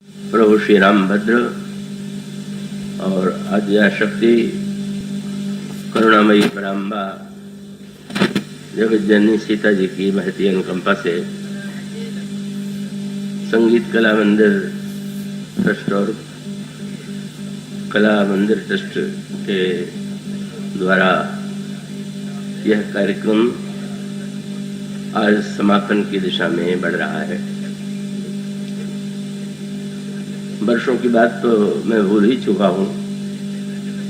प्रभु श्री रामभद्र और आद्याशक्ति करुणामयी पराम्बा जगत जननी सीता जी की महती अनुकंपा से संगीत कला मंदिर ट्रस्ट और कला मंदिर ट्रस्ट के द्वारा यह कार्यक्रम आज समापन की दिशा में बढ़ रहा है। वर्षों की बात तो मैं भूल ही चुका हूँ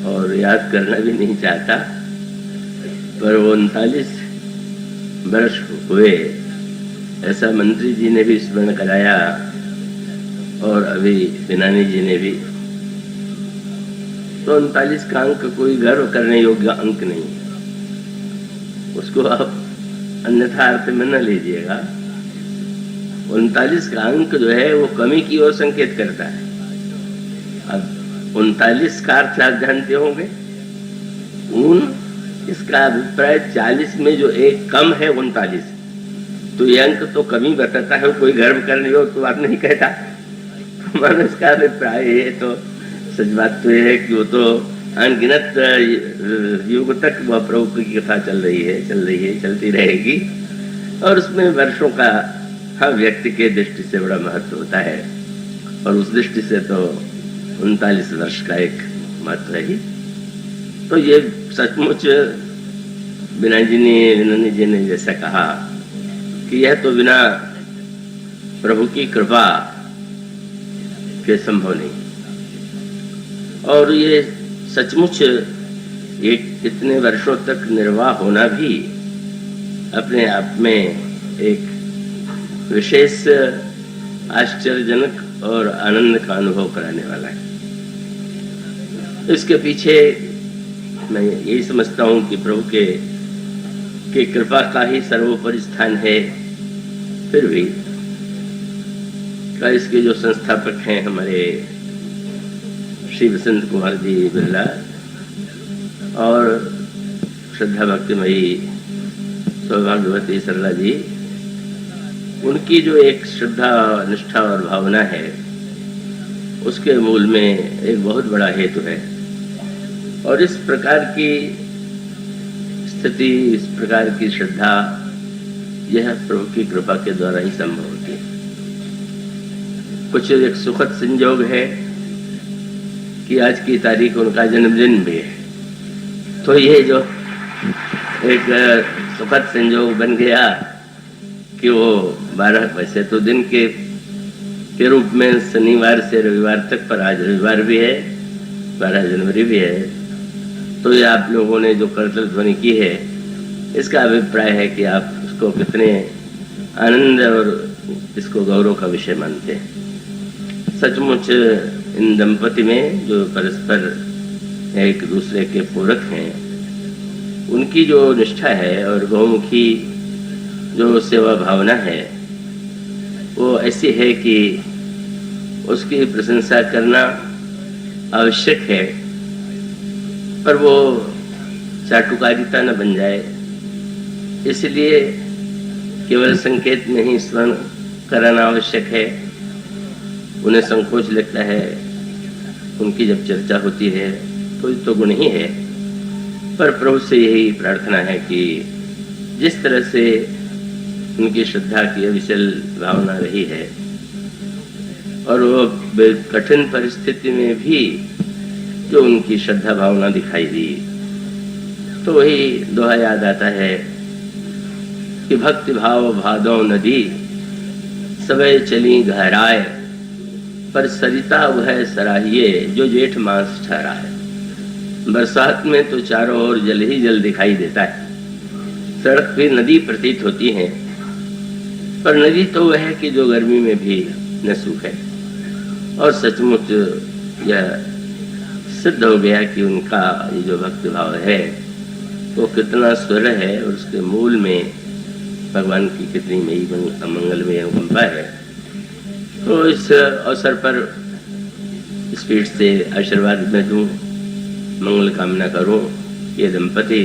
और याद करना भी नहीं चाहता, पर वो 39 वर्ष हुए ऐसा मंत्री जी ने भी स्मरण कराया और अभी बिनानी जी ने भी। तो 39 का अंक कोई गर्व करने योग्य अंक नहीं, उसको आप अन्यथा अर्थ में न लीजिएगा। 39 का अंक जो है वो कमी की ओर संकेत करता है। अब 39 का अर्थ आप जानते होंगे, इसका अभिप्राय 40 में जो एक कम है 39, तो ये अंक तो कमी बताता है, कोई गर्व करने योग्य तो बात नहीं कहता। मानो इसका अभिप्राय है, तो सच बात तो यह है कि वो तो अनगिनत युग तक वह प्रभु की कथा चल रही है, चलती रहेगी और उसमें वर्षों का हर व्यक्ति के दृष्टि से बड़ा महत्व होता है और उस दृष्टि से तो 39 वर्ष का एक महत्व है ही। तो ये सचमुच बिनानी जी ने जैसा कहा कि यह तो बिना प्रभु की कृपा के संभव नहीं, और ये सचमुच एक इतने वर्षों तक निर्वाह होना भी अपने आप में एक विशेष आश्चर्यजनक और आनंद का अनुभव कराने वाला है। इसके पीछे मैं यही समझता हूँ कि प्रभु के कृपा का ही सर्वोपरि स्थान है। फिर भी इसके जो संस्थापक हैं हमारे श्री बसंत कुमार जी बिरला और श्रद्धा भक्तिमयी सौभाग्यवती सरला जी, उनकी जो एक श्रद्धा निष्ठा और भावना है उसके मूल में एक बहुत बड़ा हेतु है। और इस प्रकार की स्थिति, इस प्रकार की श्रद्धा, यह प्रभु की कृपा के द्वारा ही संभव होती है। कुछ एक सुखद संयोग है कि आज की तारीख उनका जन्मदिन भी है, तो ये जो एक सुखद संयोग बन गया कि वो 12 वैसे तो दिन के रूप में शनिवार से रविवार तक, पर आज रविवार भी है, 12 जनवरी भी है। तो ये आप लोगों ने जो करतल ध्वनि की है, इसका अभिप्राय है कि आप उसको कितने आनंद और इसको गौरव का विषय मानते हैं। सचमुच इन दंपति में जो परस्पर एक दूसरे के पूरक हैं, उनकी जो निष्ठा है और बहुमुखी जो सेवा भावना है, वो ऐसी है कि उसकी प्रशंसा करना आवश्यक है, पर वो चाटुकारिता न बन जाए, इसलिए केवल संकेत में ही स्मरण कराना आवश्यक है। उन्हें संकोच लगता है, उनकी जब चर्चा होती है तो गुण ही है, पर प्रभु से यही प्रार्थना है कि जिस तरह से उनकी श्रद्धा की अविचल भावना रही है और वो कठिन परिस्थिति में भी जो उनकी श्रद्धा भावना दिखाई दी, तो वही दोहा याद आता है कि भक्ति भाव भादौ नदी सबे चली गहराए, पर सरिता वह सराहिए जो जेठ मास ठहराए। बरसात में तो चारों ओर जल ही जल दिखाई देता है, सड़क भी नदी प्रतीत होती है, पर नदी तो वह है कि जो गर्मी में भी न सूखे। और सचमुच यह सिद्ध हो गया कि उनका ये जो भक्ति भाव है वो कितना स्वर है और उसके मूल में भगवान की कितनी मई मंगलमय अनुकंपा है। तो इस अवसर पर स्पीड से आशीर्वाद में दूं, मंगल कामना करूं। ये दंपति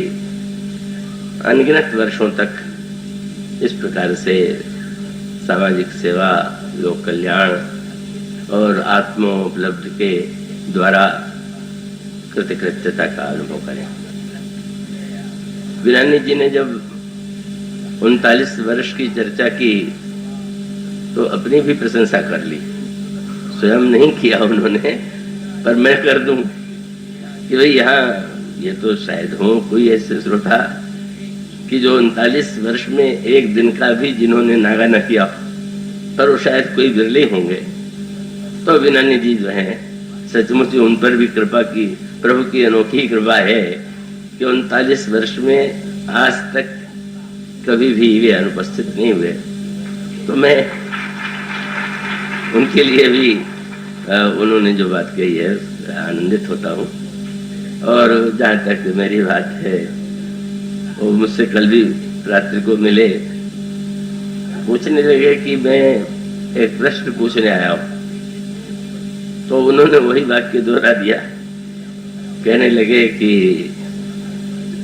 अनगिनत वर्षों तक इस प्रकार से सामाजिक सेवा, लोक कल्याण और आत्मोपलब्धि के द्वारा कृतकृत्यता का अनुभव करें। वीरानी जी ने जब 39 वर्ष की चर्चा की तो अपनी भी प्रशंसा कर ली। स्वयं नहीं किया उन्होंने, पर मैं कर दूं कि भाई यहाँ ये तो शायद हो कोई ऐसे श्रोता कि जो 39 वर्ष में एक दिन का भी जिन्होंने नागा न किया, पर वो शायद कोई बिरले होंगे। तो वीरानी जी जो है सचमुच उन पर भी कृपा की, प्रभु की अनोखी कृपा है कि 39 वर्ष में आज तक कभी भी वे अनुपस्थित नहीं हुए। तो मैं उनके लिए भी उन्होंने जो बात कही है आनंदित होता हूँ। और जहाँ तक मेरी बात है, वो मुझसे कल भी रात्रि को मिले, पूछने लगे कि मैं एक प्रश्न पूछने आया हूँ। तो उन्होंने वही वाक्य दोहरा दिया। कहने लगे कि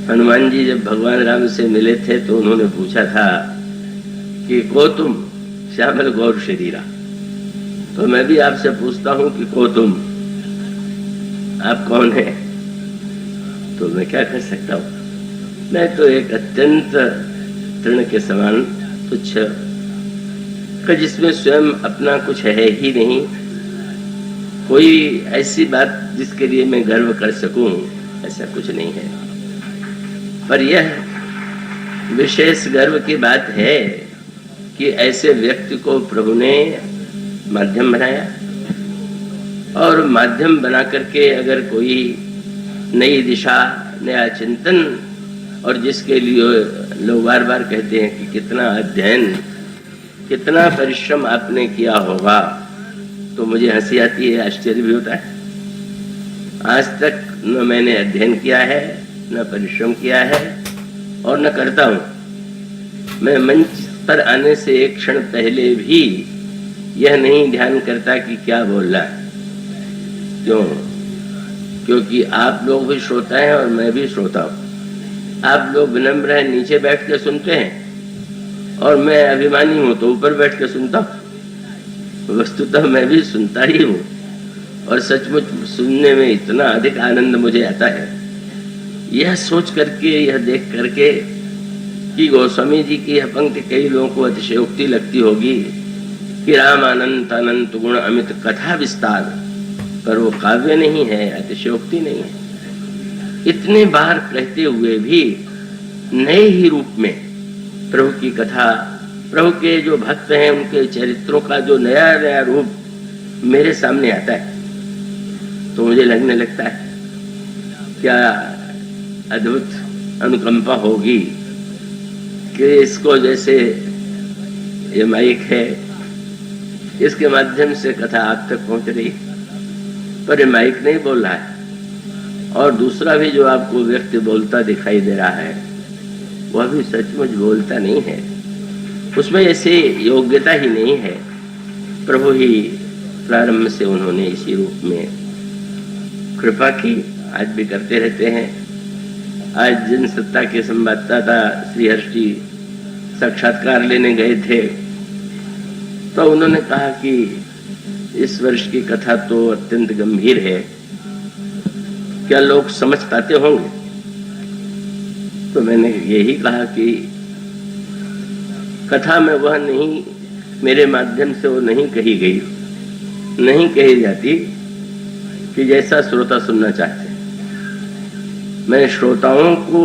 हनुमान जी जब भगवान राम से मिले थे तो उन्होंने पूछा था कि को तुम श्यामल गौर शरीरा। तो मैं भी आपसे पूछता हूं कि को तुम, आप कौन है? तो मैं क्या कर सकता हूं? मैं तो एक अत्यंत तृण के समान तुच्छ का, जिसमें स्वयं अपना कुछ है ही नहीं, कोई ऐसी बात जिसके लिए मैं गर्व कर सकूं, ऐसा कुछ नहीं है। पर यह विशेष गर्व की बात है कि ऐसे व्यक्ति को प्रभु ने माध्यम बनाया, और माध्यम बना करके अगर कोई नई दिशा, नया चिंतन, और जिसके लिए लोग बार बार कहते हैं कि कितना अध्ययन, कितना परिश्रम आपने किया होगा, तो मुझे हंसी आती है, आश्चर्य भी होता है। आज तक न मैंने अध्ययन किया है, न परिश्रम किया है, और न करता हूं। मैं मंच पर आने से एक क्षण पहले भी यह नहीं ध्यान करता कि क्या बोलना है। क्यों? क्योंकि आप लोग भी श्रोता हैं और मैं भी श्रोता हूं। आप लोग विनम्र हैं, नीचे बैठ के सुनते हैं, और मैं अभिमानी हूं तो ऊपर बैठ के सुनता हूं। वस्तुतः मैं भी सुनता ही हूं, और सचमुच सुनने में इतना अधिक आनंद मुझे आता है, यह सोच करके, यह देख करके कि गोस्वामी जी की यह पंक्ति कई लोगों को अतिशयोक्ति लगती होगी कि राम अनंत अनंत गुण अमित कथा विस्तार, पर वो काव्य नहीं है, अतिशयोक्ति नहीं है। इतने बार कहते हुए भी नए ही रूप में प्रभु की कथा, प्रभु के जो भक्त हैं उनके चरित्रों का जो नया नया रूप मेरे सामने आता है, तो मुझे लगने लगता है क्या अद्भुत अनुकंपा होगी कि इसको, जैसे ये माइक है, इसके माध्यम से कथा आप तक पहुंच रही, पर ये माइक नहीं बोल रहा है, और दूसरा भी जो आपको व्यक्ति बोलता दिखाई दे रहा है, वह भी सचमुच बोलता नहीं है, उसमें ऐसे योग्यता ही नहीं है। प्रभु ही प्रारंभ से उन्होंने इसी रूप में कृपा की, आज भी करते रहते हैं। आज जिन सत्ता के संवाददाता श्री हर्ष जी साक्षात्कार लेने गए थे, तो उन्होंने कहा कि इस वर्ष की कथा तो अत्यंत गंभीर है, क्या लोग समझ पाते होंगे? तो मैंने यही कहा कि कथा में वह नहीं, मेरे माध्यम से वो नहीं कही गई, नहीं कही जाती कि जैसा श्रोता सुनना चाहते। मैं श्रोताओं को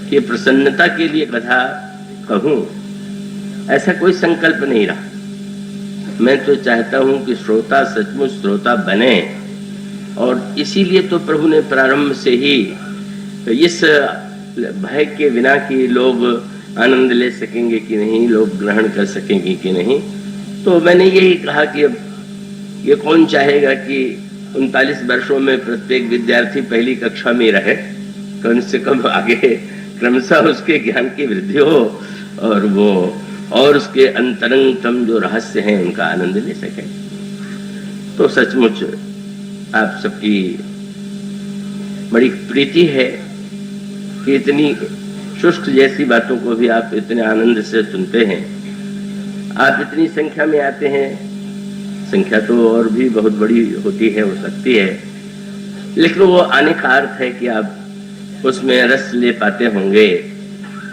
की प्रसन्नता के लिए कथा कहूं, ऐसा कोई संकल्प नहीं रहा। मैं तो चाहता हूं कि श्रोता सचमुच श्रोता बने, और इसीलिए तो प्रभु ने प्रारंभ से ही इस भय के बिना कि लोग आनंद ले सकेंगे कि नहीं, लोग ग्रहण कर सकेंगे कि नहीं, तो मैंने यही कहा कि अब ये कौन चाहेगा कि 39 वर्षों में प्रत्येक विद्यार्थी पहली कक्षा में रहे, कम से कम आगे क्रमशः उसके ज्ञान की वृद्धि हो, और वो और उसके अंतरंगतम जो रहस्य हैं उनका आनंद ले सके। तो सचमुच आप सबकी बड़ी प्रीति है कि इतनी शुष्क जैसी बातों को भी आप इतने आनंद से सुनते हैं। आप इतनी संख्या में आते हैं, संख्या तो और भी बहुत बड़ी होती है, हो सकती है, लेकिन वो आने का अर्थ है कि आप उसमें रस ले पाते होंगे,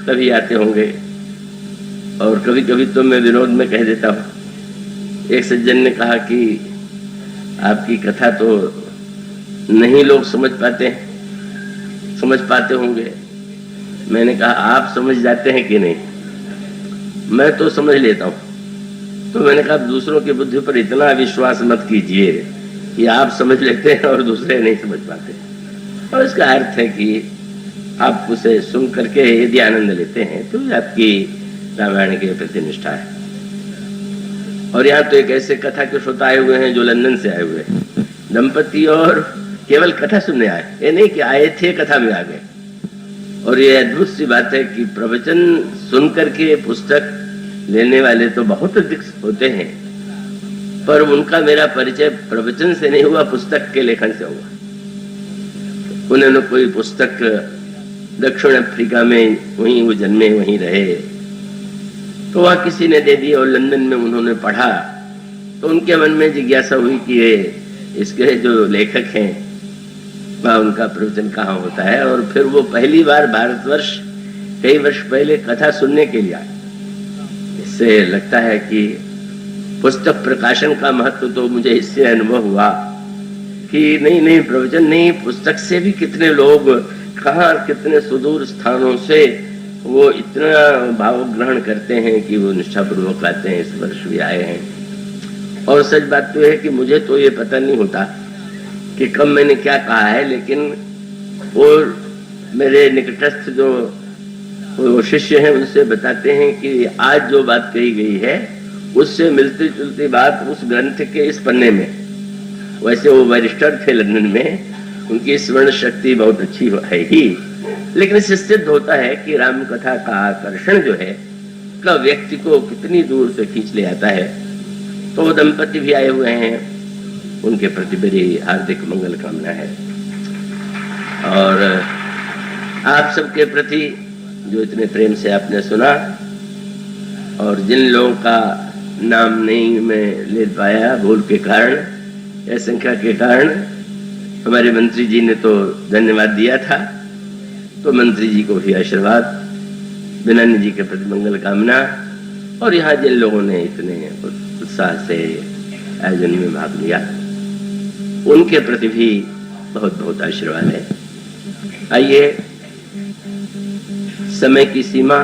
तभी आते होंगे। और कभी कभी तो मैं विनोद में कह देता हूँ, एक सज्जन ने कहा कि आपकी कथा तो नहीं लोग समझ समझ पाते होंगे। मैंने कहा आप समझ जाते हैं कि नहीं? मैं तो समझ लेता हूँ। तो मैंने कहा दूसरों की बुद्धि पर इतना विश्वास मत कीजिए कि आप समझ लेते हैं और दूसरे नहीं समझ पाते। और इसका अर्थ है कि आप उसे सुन करके यदि आनंद लेते हैं तो ये आपकी रामायण के प्रति निष्ठा है। और यहाँ तो एक ऐसे कथा के श्रोता आए हुए हैं जो लंदन से आए हुए हैं, दंपति, और केवल कथा सुनने आए, ये नहीं कि आए थे कथा में आ गए। और ये अद्भुत सी बात है कि प्रवचन सुन करके पुस्तक लेने वाले तो बहुत अधिक होते हैं, पर उनका मेरा परिचय प्रवचन से नहीं हुआ, पुस्तक के लेखन से हुआ। उन्होंने कोई पुस्तक दक्षिण अफ्रीका में, वहीं वो जन्मे, वहीं रहे, तो वह किसी ने दे दी और लंदन में उन्होंने पढ़ा। तो उनके मन में जिज्ञासा हुई कि ये इसके जो लेखक हैं वह उनका प्रवचन कहाँ होता है। और फिर वो पहली बार भारतवर्ष कई वर्ष पहले कथा सुनने के लिए आए। इससे लगता है कि पुस्तक प्रकाशन का महत्व तो मुझे इससे अनुभव हुआ कि नहीं प्रवचन नहीं, पुस्तक से भी कितने लोग कहाँ कितने सुदूर स्थानों से वो इतना भाव ग्रहण करते हैं कि वो निष्ठापूर्वक आते हैं। इस वर्ष भी आए हैं। और सच बात तो है कि मुझे तो ये पता नहीं होता कि कब मैंने क्या कहा है, लेकिन वो मेरे निकटस्थ जो वो शिष्य हैं उनसे बताते हैं कि आज जो बात कही गई है उससे मिलती जुलती बात उस ग्रंथ के इस पन्ने में। वैसे वो बैरिस्टर थे लंदन में, उनकी स्मरण शक्ति बहुत अच्छी है ही, लेकिन इससे सिद्ध होता है कि राम कथा का आकर्षण जो है का व्यक्ति को कितनी दूर से खींच ले आता है। तो वो दंपति भी आए हुए हैं, उनके प्रति मेरी हार्दिक मंगल कामना है। और आप सबके प्रति जो इतने प्रेम से आपने सुना, और जिन लोगों का नाम नहीं मैं ले पाया भूल के कारण या संख्या के कारण, हमारे मंत्री जी ने तो धन्यवाद दिया था, तो मंत्री जी को भी आशीर्वाद, बिनानी जी के प्रति मंगल कामना, और यहाँ जिन लोगों ने इतने उत्साह से आयोजन में भाग लिया उनके प्रति भी बहुत बहुत आशीर्वाद है। आइए, समय की सीमा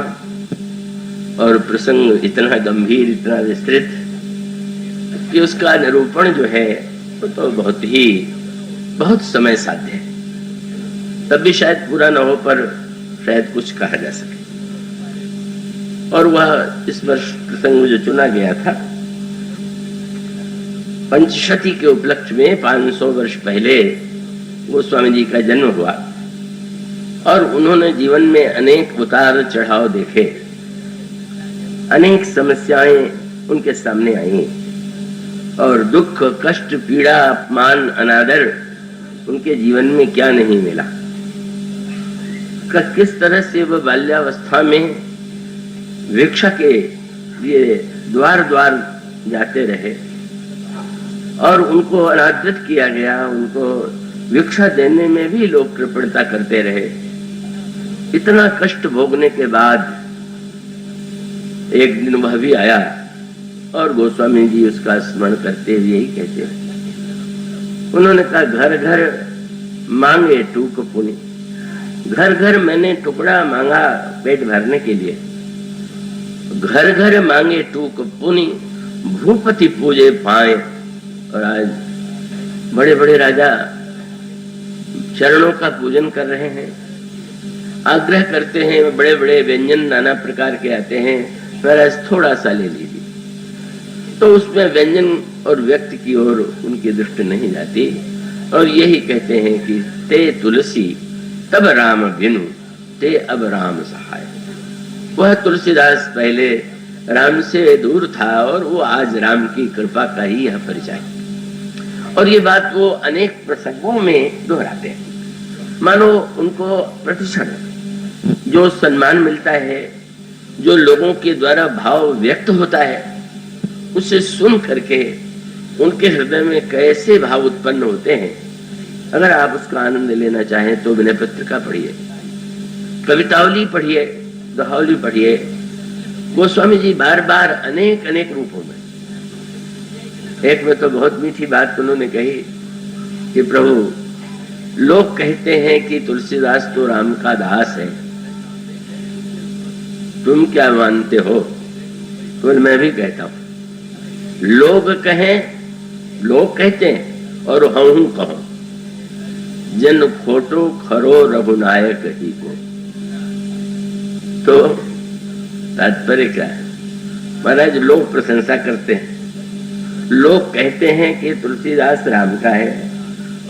और प्रसंग इतना गंभीर, इतना विस्तृत कि उसका निरूपण जो है वो तो बहुत समय साध्य है। तब भी शायद पूरा न हो, पर शायद कुछ कहा जा सके। और वह इस वर्ष प्रसंग जो चुना गया था, पंचशती के उपलक्ष्य में 500 वर्ष पहले गोस्वामी जी का जन्म हुआ, और उन्होंने जीवन में अनेक उतार चढ़ाव देखे, अनेक समस्याएं उनके सामने आई, और दुख, कष्ट, पीड़ा, अपमान, अनादर उनके जीवन में क्या नहीं मिला। किस तरह से वह बाल्यावस्था में भिक्षा के लिए द्वार द्वार जाते रहे और उनको अनादृत किया गया, उनको भिक्षा देने में भी लोग कृपणता करते रहे। इतना कष्ट भोगने के बाद एक दिन वह भी आया, और गोस्वामी जी उसका स्मरण करते हुए यही कहते हैं, उन्होंने कहा घर घर मांगे टूक पुनि, घर घर मैंने टुकड़ा मांगा पेट भरने के लिए, घर घर मांगे टूक पुनि, भूपति पूजे पाए। और आज बड़े बड़े राजा चरणों का पूजन कर रहे हैं, आग्रह करते हैं, बड़े बड़े व्यंजन नाना प्रकार के आते हैं, महाराज थोड़ा सा ले लीजिए। तो उसमें व्यंजन और व्यक्ति की ओर उनकी दृष्टि नहीं जाती, और यही कहते हैं कि ते तुलसी तब राम बिनु, ते अब राम सहाय। वह तुलसीदास पहले राम से दूर था, और वो आज राम की कृपा का ही यह परिचय। और ये बात वो अनेक प्रसंगों में दोहराते हैं। मानो उनको प्रतिक्षण जो सम्मान मिलता है, जो लोगों के द्वारा भाव व्यक्त होता है, उसे सुन करके उनके हृदय में कैसे भाव उत्पन्न होते हैं, अगर आप उसका आनंद लेना चाहें तो विनय पत्रिका पढ़िए, कवितावली पढ़िए, दोहावली पढ़िए। गोस्वामी जी बार बार अनेक अनेक रूपों में, एक में तो बहुत मीठी बात उन्होंने कही कि प्रभु लोग कहते हैं कि तुलसीदास तो राम का दास है, तुम क्या मानते हो? तो मैं भी कहता हूं, लोग कहें, लोग कहते हैं और हूं कहो, जन खोटो खरो रघुनायक ही को। तो तात्पर्य क्या है? महाराज लोग प्रशंसा करते हैं, लोग कहते हैं कि तुलसीदास राम का है,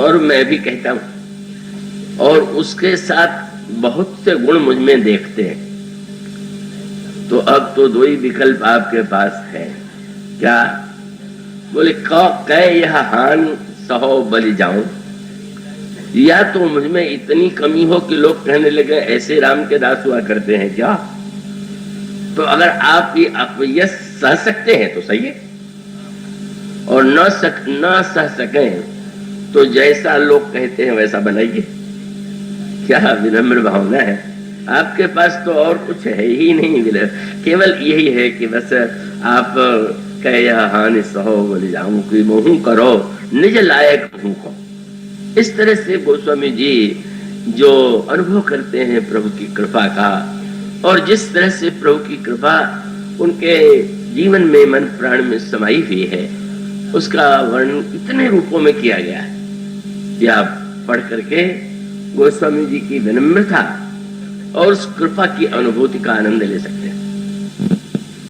और मैं भी कहता हूं, और उसके साथ बहुत से गुण मुझ में देखते हैं। तो अब तो दो ही विकल्प आपके पास है, क्या? बोले कह यह हान सहो बलि जाऊं, या तो मुझ में इतनी कमी हो कि लोग कहने लगे ऐसे राम के दास हुआ करते हैं क्या? तो अगर आप ये सह सकते हैं तो सही है, और न सह सकें तो जैसा लोग कहते हैं वैसा बनाइए। क्या विनम्र भावना है आपके पास, तो और कुछ है ही नहीं, केवल यही है कि बस आप कह हानि सहो बोले जाऊं कि मोहू करो निज लायक हूं को। इस तरह से गोस्वामी जी जो अनुभव करते हैं प्रभु की कृपा का, और जिस तरह से प्रभु की कृपा उनके जीवन में मन प्राण में समाई हुई है, उसका वर्णन इतने रूपों में किया गया है कि आप पढ़ करके गोस्वामी जी की विनम्रता और उस कृपा की अनुभूति का आनंद ले सकते हैं।